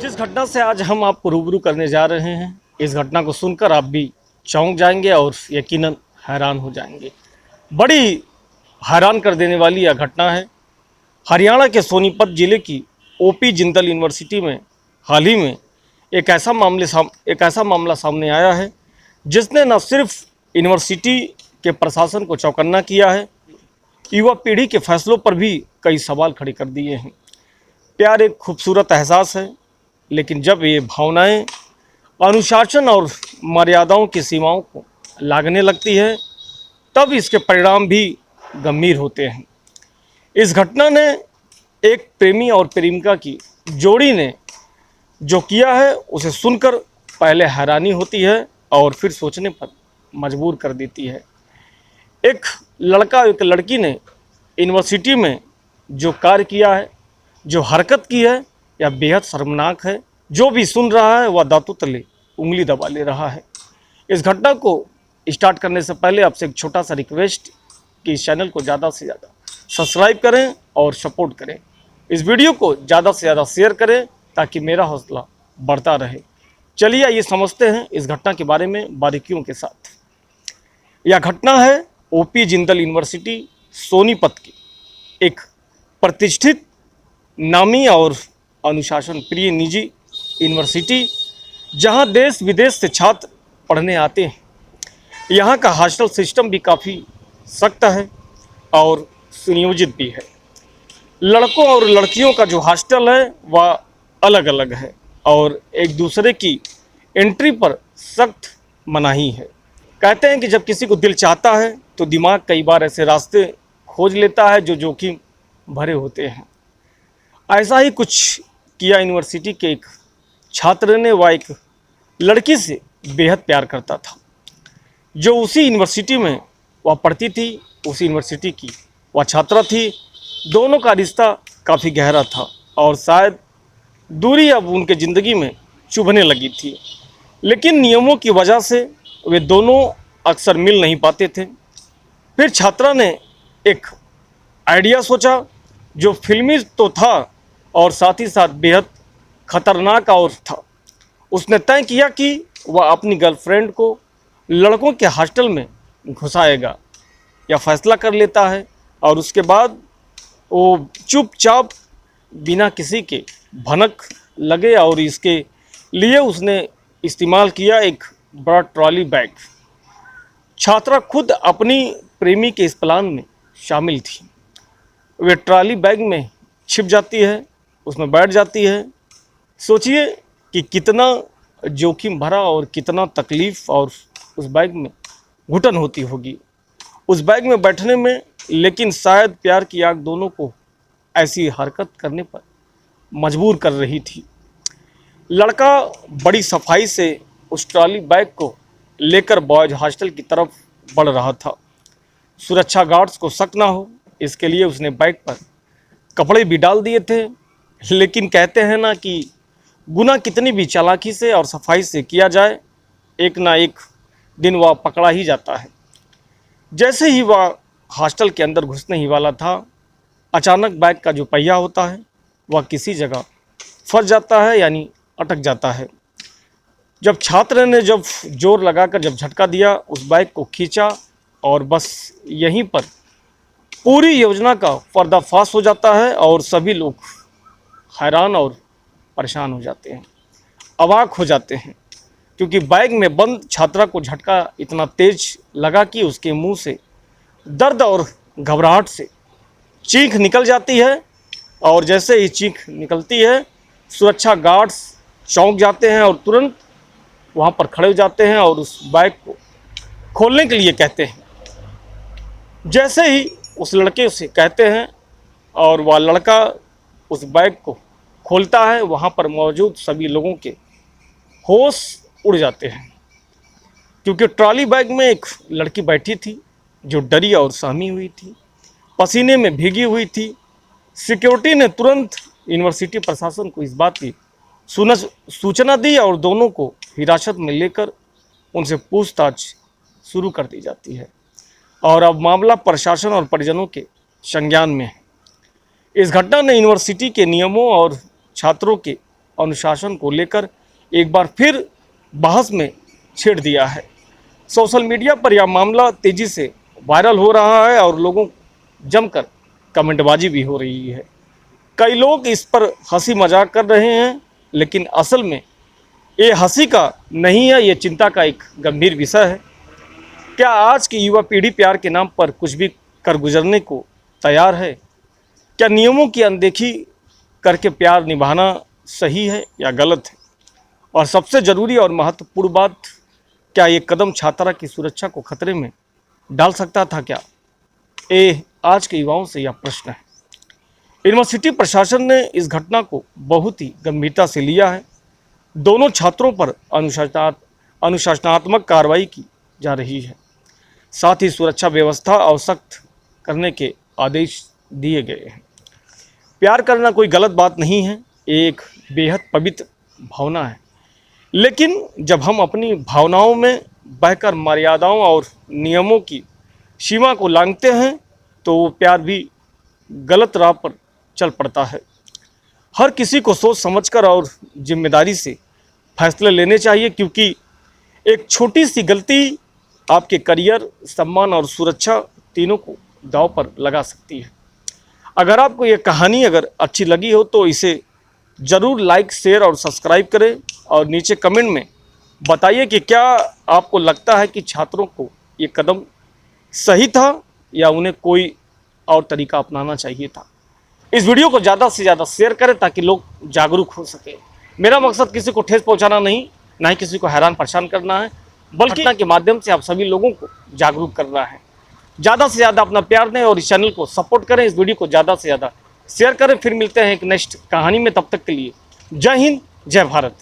जिस घटना से आज हम आपको रूबरू करने जा रहे हैं, इस घटना को सुनकर आप भी चौंक जाएंगे और यकीनन हैरान हो जाएंगे। बड़ी हैरान कर देने वाली यह घटना है। हरियाणा के सोनीपत जिले की ओपी जिंदल यूनिवर्सिटी में हाल ही में एक ऐसा मामला सामने आया है जिसने न सिर्फ यूनिवर्सिटी के प्रशासन को चौकन्ना किया है, युवा पीढ़ी के फैसलों पर भी कई सवाल खड़े कर दिए हैं। प्यार एक खूबसूरत एहसास है, लेकिन जब ये भावनाएं अनुशासन और मर्यादाओं की सीमाओं को लागने लगती है, तब इसके परिणाम भी गंभीर होते हैं। इस घटना ने एक प्रेमी और प्रेमिका की जोड़ी ने जो किया है, उसे सुनकर पहले हैरानी होती है और फिर सोचने पर मजबूर कर देती है। एक लड़का एक लड़की ने यूनिवर्सिटी में जो कार्य किया है, जो हरकत की है, यह बेहद शर्मनाक है। जो भी सुन रहा है वह दांतों तले उंगली दबा ले रहा है। इस घटना को स्टार्ट करने से पहले आपसे एक छोटा सा रिक्वेस्ट कि इस चैनल को ज़्यादा से ज़्यादा सब्सक्राइब करें और सपोर्ट करें। इस वीडियो को ज़्यादा से ज़्यादा शेयर करें ताकि मेरा हौसला बढ़ता रहे। चलिए आइए समझते हैं इस घटना के बारे में बारीकियों के साथ। यह घटना है ओपी जिंदल यूनिवर्सिटी सोनीपत की एक प्रतिष्ठित, नामी और अनुशासन प्रिय निजी यूनिवर्सिटी, जहां देश विदेश से छात्र पढ़ने आते हैं। यहां का हॉस्टल सिस्टम भी काफ़ी सख्त है और सुनियोजित भी है। लड़कों और लड़कियों का जो हॉस्टल है वह अलग अलग है और एक दूसरे की एंट्री पर सख्त मनाही है। कहते हैं कि जब किसी को दिल चाहता है तो दिमाग कई बार ऐसे रास्ते खोज लेता है जो जोखिम भरे होते हैं। ऐसा ही कुछ किया यूनिवर्सिटी के एक छात्र ने। वह एक लड़की से बेहद प्यार करता था जो उसी यूनिवर्सिटी में वह पढ़ती थी। उसी यूनिवर्सिटी की वह छात्रा थी। दोनों का रिश्ता काफ़ी गहरा था और शायद दूरी अब उनके ज़िंदगी में चुभने लगी थी, लेकिन नियमों की वजह से वे दोनों अक्सर मिल नहीं पाते थे। फिर छात्रा ने एक आइडिया सोचा जो फिल्मी तो था और साथ ही साथ बेहद खतरनाक और था। उसने तय किया कि वह अपनी गर्लफ्रेंड को लड़कों के हॉस्टल में घुसाएगा। यह फैसला कर लेता है और उसके बाद वो चुपचाप बिना किसी के भनक लगे और इसके लिए उसने इस्तेमाल किया एक बड़ा ट्रॉली बैग। छात्रा खुद अपनी प्रेमी के इस प्लान में शामिल थी। वे ट्रॉली बैग में छिप जाती है, उसमें बैठ जाती है। सोचिए कि कितना जोखिम भरा और कितना तकलीफ़ और उस बैग में घुटन होती होगी उस बैग में बैठने में। लेकिन शायद प्यार की आग दोनों को ऐसी हरकत करने पर मजबूर कर रही थी। लड़का बड़ी सफाई से उस ट्रॉली बैग को लेकर बॉयज हॉस्टल की तरफ बढ़ रहा था। सुरक्षा गार्ड्स को शक ना हो इसके लिए उसने बैग पर कपड़े भी डाल दिए थे। लेकिन कहते हैं ना कि गुनाह कितनी भी चालाकी से और सफाई से किया जाए, एक ना एक दिन वह पकड़ा ही जाता है। जैसे ही वह हॉस्टल के अंदर घुसने ही वाला था, अचानक बैग का जो पहिया होता है वह किसी जगह फंस जाता है, यानी अटक जाता है। जब छात्र ने जब जोर लगाकर जब झटका दिया, उस बैग को खींचा और बस यहीं पर पूरी योजना का पर्दाफाश हो जाता है और सभी लोग हैरान और परेशान हो जाते हैं, अवाक हो जाते हैं, क्योंकि बैग में बंद छात्रा को झटका इतना तेज लगा कि उसके मुंह से दर्द और घबराहट से चीख निकल जाती है। और जैसे ही चीख निकलती है, सुरक्षा गार्ड्स चौंक जाते हैं और तुरंत वहाँ पर खड़े हो जाते हैं और उस बैग को खोलने के लिए कहते हैं। जैसे ही उस लड़के से कहते हैं और वह लड़का उस बैग को खोलता है, वहाँ पर मौजूद सभी लोगों के होश उड़ जाते हैं, क्योंकि ट्रॉली बैग में एक लड़की बैठी थी जो डरी और सहमी हुई थी, पसीने में भीगी हुई थी। सिक्योरिटी ने तुरंत यूनिवर्सिटी प्रशासन को इस बात की सूचना दी और दोनों को हिरासत में लेकर उनसे पूछताछ शुरू कर दी जाती है और अब मामला प्रशासन और परिजनों के संज्ञान में है। इस घटना ने यूनिवर्सिटी के नियमों और छात्रों के अनुशासन को लेकर एक बार फिर बहस में छेड़ दिया है। सोशल मीडिया पर यह मामला तेजी से वायरल हो रहा है और लोगों जमकर कमेंटबाजी भी हो रही है। कई लोग इस पर हंसी मजाक कर रहे हैं, लेकिन असल में ये हंसी का नहीं है, ये चिंता का एक गंभीर विषय है। क्या आज की युवा पीढ़ी प्यार के नाम पर कुछ भी कर गुजरने को तैयार है? क्या नियमों की अनदेखी करके प्यार निभाना सही है या गलत है? और सबसे ज़रूरी और महत्वपूर्ण बात, क्या ये कदम छात्रा की सुरक्षा को खतरे में डाल सकता था क्या? ये आज के युवाओं से यह प्रश्न है। यूनिवर्सिटी प्रशासन ने इस घटना को बहुत ही गंभीरता से लिया है। दोनों छात्रों पर अनुशासनात्मक कार्रवाई की जा रही है। साथ ही सुरक्षा व्यवस्था और सख्त करने के आदेश दिए गए हैं। प्यार करना कोई गलत बात नहीं है, एक बेहद पवित्र भावना है। लेकिन जब हम अपनी भावनाओं में बहकर मर्यादाओं और नियमों की सीमा को लांघते हैं तो वो प्यार भी गलत राह पर चल पड़ता है। हर किसी को सोच समझकर और जिम्मेदारी से फैसले लेने चाहिए, क्योंकि एक छोटी सी गलती आपके करियर, सम्मान और सुरक्षा तीनों को दांव पर लगा सकती है। अगर आपको ये कहानी अच्छी लगी हो तो इसे ज़रूर लाइक, शेयर और सब्सक्राइब करें और नीचे कमेंट में बताइए कि क्या आपको लगता है कि छात्रों को ये कदम सही था या उन्हें कोई और तरीका अपनाना चाहिए था। इस वीडियो को ज़्यादा से ज़्यादा शेयर करें ताकि लोग जागरूक हो सके। मेरा मकसद किसी को ठेस पहुंचाना नहीं, ना ही किसी को हैरान परेशान करना है, बल्कि घटना के माध्यम से आप सभी लोगों को जागरूक करना है। ज़्यादा से ज़्यादा अपना प्यार दें और इस चैनल को सपोर्ट करें। इस वीडियो को ज़्यादा से ज़्यादा शेयर करें। फिर मिलते हैं एक नेक्स्ट कहानी में, तब तक के लिए जय हिंद, जय भारत।